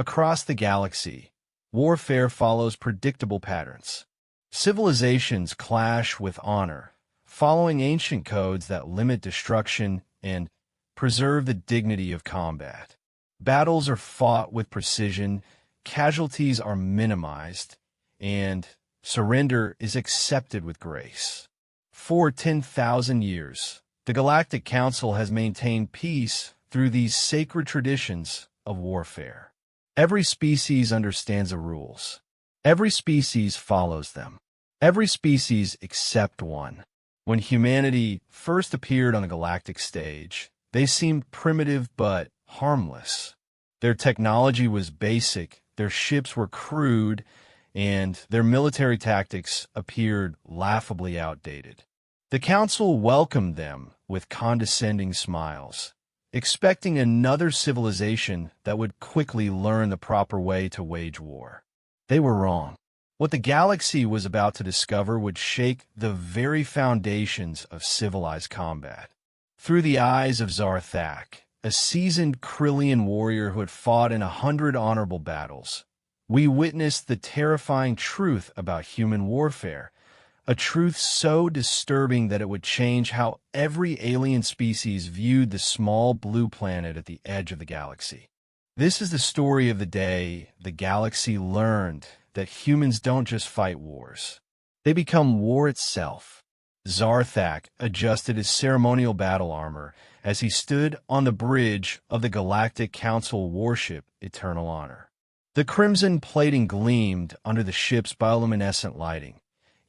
Across the galaxy, warfare follows predictable patterns. Civilizations clash with honor, following ancient codes that limit destruction and preserve the dignity of combat. Battles are fought with precision, casualties are minimized, and surrender is accepted with grace. For 10,000 years, the Galactic Council has maintained peace through these sacred traditions of warfare. Every species understands the rules. Every species follows them. Every species except one. When humanity first appeared on the galactic stage, they seemed primitive but harmless. Their technology was basic, their ships were crude, and their military tactics appeared laughably outdated. The Council welcomed them with condescending smiles, expecting another civilization that would quickly learn the proper way to wage war. They were wrong. What the galaxy was about to discover would shake the very foundations of civilized combat. Through the eyes of Zarthak, a seasoned Krillian warrior who had fought in 100 honorable battles, we witnessed the terrifying truth about human warfare, a truth so disturbing that it would change how every alien species viewed the small blue planet at the edge of the galaxy. This is the story of the day the galaxy learned that humans don't just fight wars. They become war itself. Zarthak adjusted his ceremonial battle armor as he stood on the bridge of the Galactic Council warship Eternal Honor. The crimson plating gleamed under the ship's bioluminescent lighting,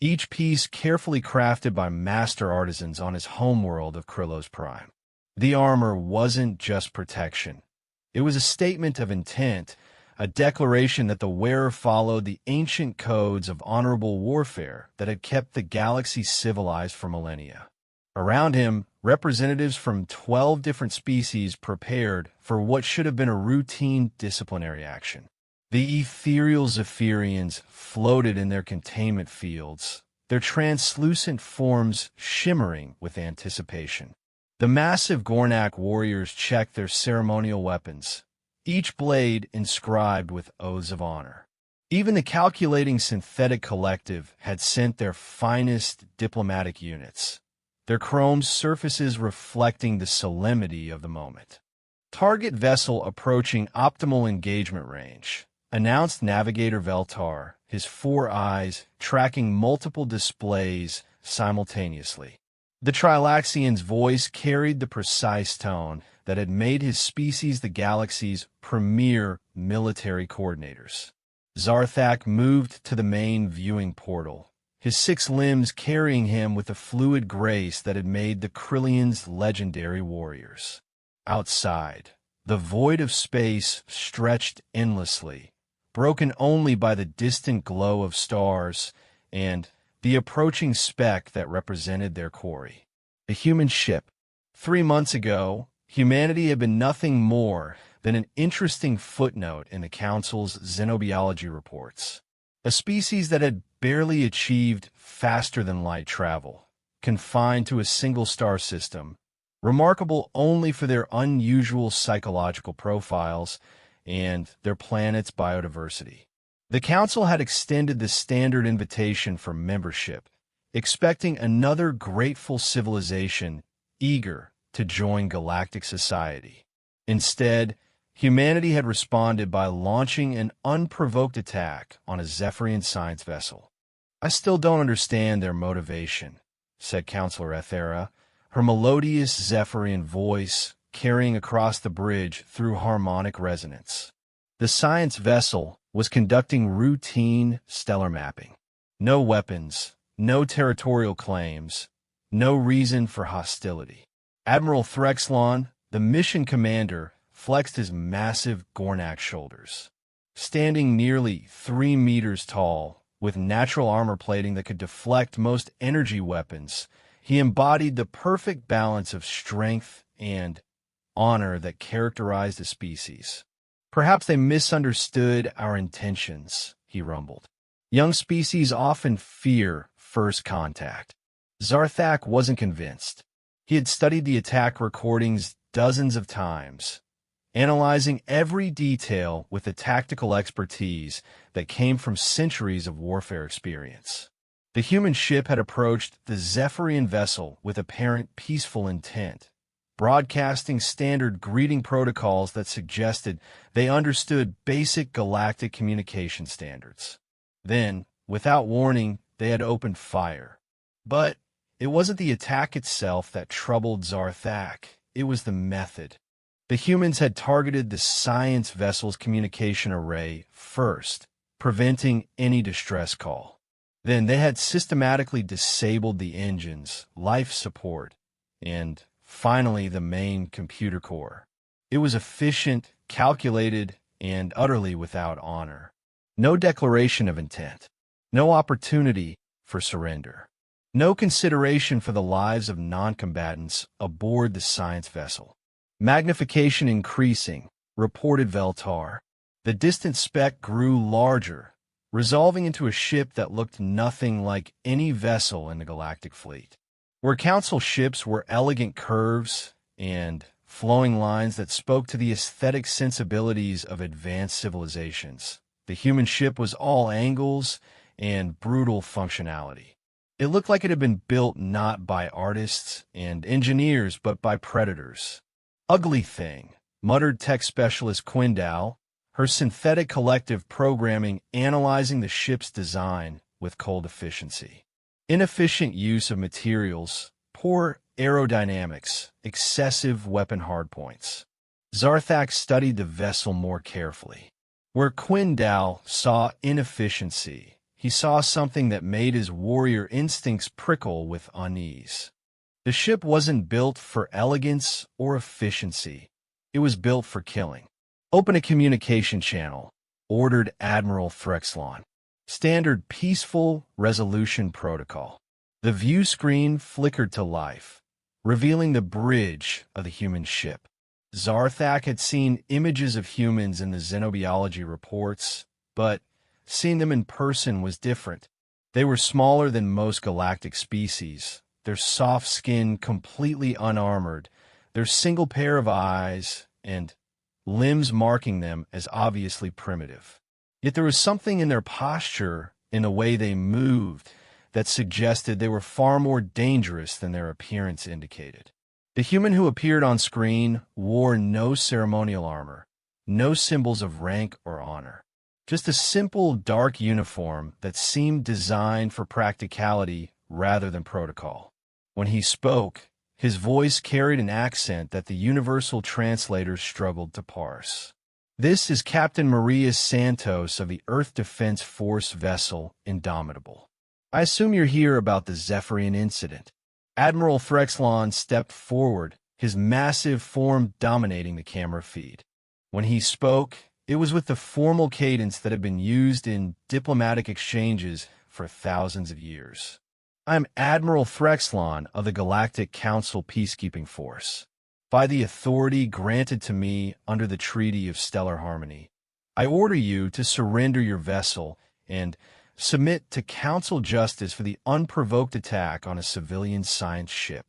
each piece carefully crafted by master artisans on his homeworld of Krylos Prime. The armor wasn't just protection. It was a statement of intent, a declaration that the wearer followed the ancient codes of honorable warfare that had kept the galaxy civilized for millennia. Around him, representatives from 12 different species prepared for what should have been a routine disciplinary action. The ethereal Zephyrians floated in their containment fields, their translucent forms shimmering with anticipation. The massive Gornak warriors checked their ceremonial weapons, each blade inscribed with oaths of honor. Even the calculating synthetic collective had sent their finest diplomatic units, their chrome surfaces reflecting the solemnity of the moment. Target vessel approaching optimal engagement range, announced Navigator Veltar, his 4 eyes tracking multiple displays simultaneously. The Trilaxian's voice carried the precise tone that had made his species the galaxy's premier military coordinators. Zarthak moved to the main viewing portal, his 6 limbs carrying him with the fluid grace that had made the Krillians legendary warriors. Outside, the void of space stretched endlessly, broken only by the distant glow of stars and the approaching speck that represented their quarry. A human ship. 3 months ago, humanity had been nothing more than an interesting footnote in the Council's xenobiology reports. A species that had barely achieved faster-than-light travel, confined to a single star system, remarkable only for their unusual psychological profiles and their planet's biodiversity. The Council had extended the standard invitation for membership, expecting another grateful civilization eager to join galactic society. Instead, humanity had responded by launching an unprovoked attack on a Zephyrian science vessel. "I still don't understand their motivation," said Counselor Ethera, her melodious Zephyrian voice carrying across the bridge through harmonic resonance. The science vessel was conducting routine stellar mapping. No weapons, no territorial claims, no reason for hostility. Admiral Threxlon, the mission commander, flexed his massive Gornak shoulders. Standing nearly 3 meters tall, with natural armor plating that could deflect most energy weapons, he embodied the perfect balance of strength and honor that characterized a species. "Perhaps they misunderstood our intentions," he rumbled. "Young species often fear first contact." Zarthak wasn't convinced. He had studied the attack recordings dozens of times, analyzing every detail with the tactical expertise that came from centuries of warfare experience. The human ship had approached the Zephyrian vessel with apparent peaceful intent, broadcasting standard greeting protocols that suggested they understood basic galactic communication standards. Then, without warning, they had opened fire. But it wasn't the attack itself that troubled Zarthak, it was the method. The humans had targeted the science vessel's communication array first, preventing any distress call. Then they had systematically disabled the engines, life support, and finally the main computer core. It was efficient, calculated, and utterly without honor. No declaration of intent. No opportunity for surrender. No consideration for the lives of non-combatants aboard the science vessel. Magnification increasing, reported Veltar. The distant speck grew larger, resolving into a ship that looked nothing like any vessel in the galactic fleet. Where Council ships were elegant curves and flowing lines that spoke to the aesthetic sensibilities of advanced civilizations, the human ship was all angles and brutal functionality. It looked like it had been built not by artists and engineers, but by predators. Ugly thing, muttered tech specialist Quindow, her synthetic collective programming analyzing the ship's design with cold efficiency. Inefficient use of materials, poor aerodynamics, excessive weapon hardpoints. Zarthak studied the vessel more carefully. Where Quindow saw inefficiency, he saw something that made his warrior instincts prickle with unease. The ship wasn't built for elegance or efficiency. It was built for killing. Open a communication channel, ordered Admiral Threxlon. Standard peaceful resolution protocol. The view screen flickered to life, revealing the bridge of the human ship. Zarthak had seen images of humans in the xenobiology reports, but seeing them in person was different. They were smaller than most galactic species, their soft skin completely unarmored, their single pair of eyes and limbs marking them as obviously primitive. Yet there was something in their posture, in the way they moved, that suggested they were far more dangerous than their appearance indicated. The human who appeared on screen wore no ceremonial armor, no symbols of rank or honor. Just a simple dark uniform that seemed designed for practicality rather than protocol. When he spoke, his voice carried an accent that the universal translators struggled to parse. This is Captain Maria Santos of the Earth Defense Force vessel Indomitable. I assume you're here about the Zephyrian incident. Admiral Threxlon stepped forward, his massive form dominating the camera feed. When he spoke, it was with the formal cadence that had been used in diplomatic exchanges for thousands of years. I'm Admiral Threxlon of the Galactic Council Peacekeeping Force. By the authority granted to me under the Treaty of Stellar Harmony, I order you to surrender your vessel and submit to Council justice for the unprovoked attack on a civilian science ship.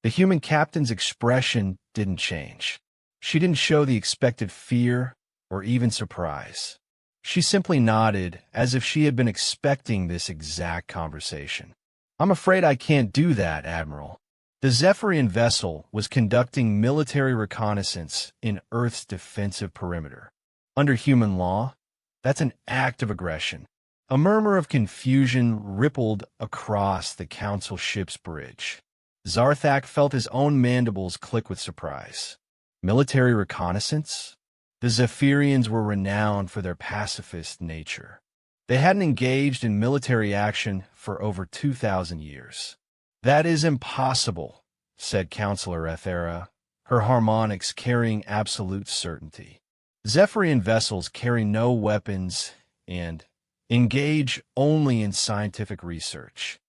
The human captain's expression didn't change. She didn't show the expected fear or even surprise. She simply nodded as if she had been expecting this exact conversation. I'm afraid I can't do that, Admiral. The Zephyrian vessel was conducting military reconnaissance in Earth's defensive perimeter. Under human law, that's an act of aggression. A murmur of confusion rippled across the Council ship's bridge. Zarthak felt his own mandibles click with surprise. Military reconnaissance? The Zephyrians were renowned for their pacifist nature. They hadn't engaged in military action for over 2,000 years. That is impossible, said Counselor Ethera, her harmonics carrying absolute certainty. Zephyrian vessels carry no weapons and engage only in scientific research.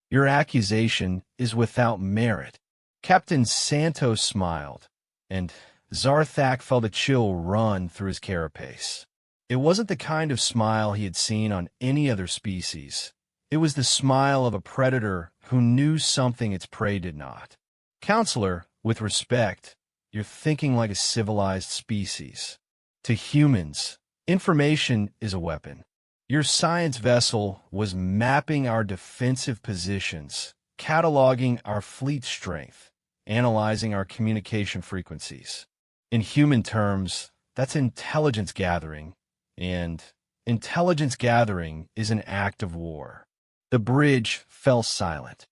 Your accusation is without merit. Captain Santos smiled, and Zarthak felt a chill run through his carapace. It wasn't the kind of smile he had seen on any other species. It was the smile of a predator who knew something its prey did not. Counselor, with respect, You're thinking like a civilized species. To humans, information is a weapon. Your science vessel was mapping our defensive positions, cataloging our fleet strength, analyzing our communication frequencies. In human terms, that's intelligence gathering, and intelligence gathering is an act of war. The bridge fell silent.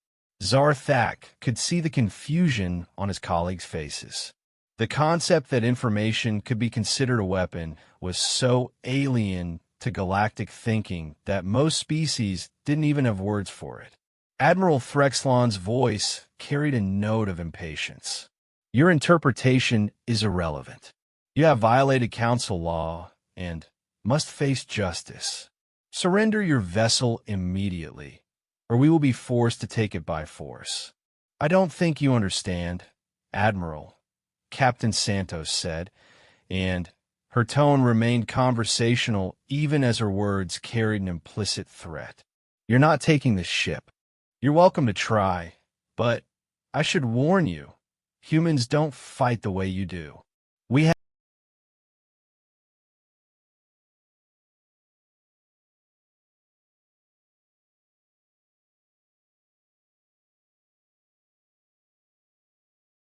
Zarthak could see the confusion on his colleagues' faces. The concept that information could be considered a weapon was so alien to galactic thinking that most species didn't even have words for it. Admiral Threxlon's voice carried a note of impatience. Your interpretation is irrelevant. You have violated council law and must face justice. Surrender your vessel immediately, or we will be forced to take it by force. I don't think you understand, Admiral, Captain Santos said, and her tone remained conversational even as her words carried an implicit threat. You're not taking this ship. You're welcome to try, but I should warn you, humans don't fight the way you do.